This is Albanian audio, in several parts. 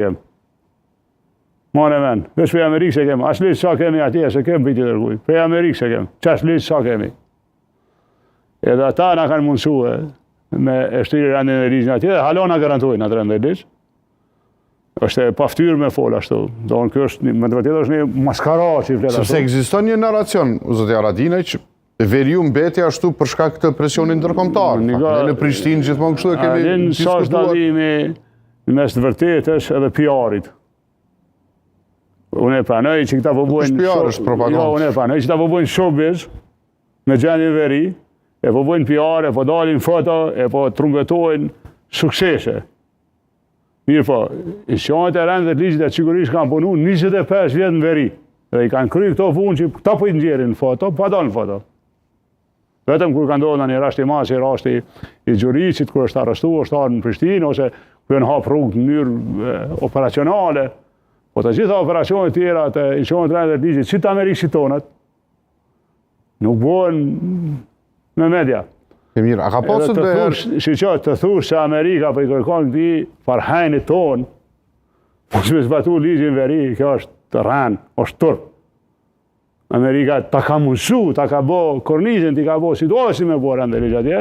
kem. Mane men, veç për Amerikë se kem, as lisë sa kemi atje, se kem për ti dërguj. Për Amerikë se kem, qas lisë sa kemi. Edhe ata na kanë mundësue me e shtiri rendin e ligjën atje, dhe halona garantojnë atë rendin e ligjë. është e paftyrë me fol ashtu. Do në kjo është, me të vërtetë është një maskara që i flet ashtu. Sepse ekziston një narracion, zotja Haradinaj, që veriu mbeti ashtu për shkak të presionit ndërkombëtar. Ne në Prishtinë gjithmonë kështu e kemi diskutuar. Sa është dallimi mes të vërtetës edhe PR-it. Unë e pranoj që këta po bojnë unë e pranoj që këta po bojnë showbiz me gjendje veri, e po bojnë PR, e po dalin foto, e po trumbetojnë suksese. Mirë po, institucionet e rendit të ligjit e sigurisht kanë punu 25 vjet në veri. Dhe i kanë kryer këto punë që këta po i nxjerrin në foto, pa dalë në foto. Vetëm kur ka ndodhur një rast i madh, si rasti i Xhuricit, kur është arrestuar ushtar në Prishtinë, ose ku janë hap rrugë në mënyrë operacionale. Po të gjitha operacionet tjera të institucionet e rendit të ligjit, si të Amerikës si tonët, nuk bëhen me media. E mirë, a ka pasur të thush se Amerika po i kërkon këtij farhajnit ton, po që me zbatu ligjin veri, kjo është rënë, është turp. Amerika ta ka mundsu, ta ka bo kornizën, ti ka bo situasi me bo rëndë ligjat atje,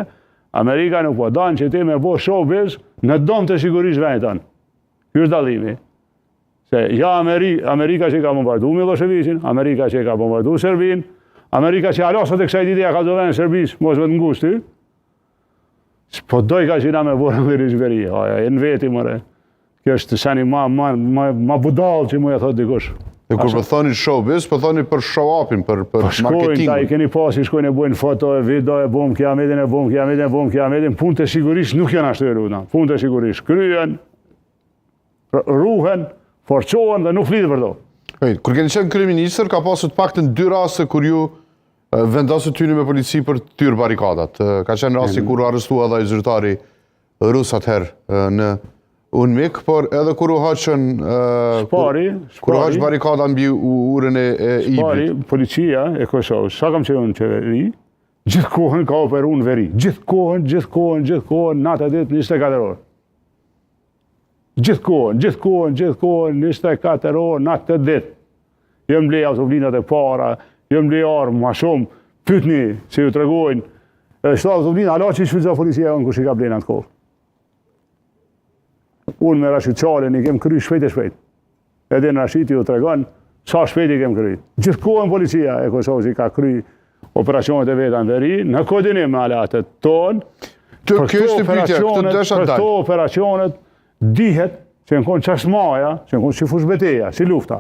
Amerika nuk po danë që ti me bo showbiz në dom të sigurisht vendit tonë. Ky është dallimi. Se ja Amerika që ka bombardu Miloševićin, Amerika që ka bombardu Serbinë, Amerika që alasat e kësaj dite ja ka zovenë Serbisë, mos vetë ngushti, po doj ka që na me borën dhe rizveri, e në veti mëre. Kjo është sani ma budal që mu e thot dikush. E kur për thoni showbiz, për thoni për show-upin, për marketingun. Shkojnë, ta i keni pasi, shkojnë e bojnë foto, video, e bom kiametin, punë të sigurisht nuk janë ashtu e ruta. Punë të sigurisht kryen, ruhen, forcohen dhe nuk flitë për to. Kur keni qenë kryeministër, ka pasur të paktën 2 raste kur ju vendosët tyni me polici për të tyrë barikadat. Ka qenë rasti kur u arrestua dhe i zyrtari rus atëherë në UNMIK, por edhe kur u haqën barikada mbi urën e IBIT. Shpari, policia e Kosovës, sa kam qenë në qeveri, gjithë kohën ka operu në veri. Gjithë kohën, natë e ditë 24 orë. Gjithë kohën, 24 orë, natë e ditë. Jem le autoblinat e para, jem le armë, ma shumë, pytni që ju të regojnë. Edhe shtë autoblinë, ala që i shvizza policia në kush i ka blenë atë kohë. Unë me Rashid Qalin i kem kry shpejt e shpejt. Edhe në Rashid ju të regonë, sa shpejt i kem kry. Gjithë kohën policia e Kosovës i ka kry operacionet e veta në veri, në koordinim me alatët tonë. Për këto operacionet dihet që në konë qashmaja, që në konë si fushbeteja, si lufta.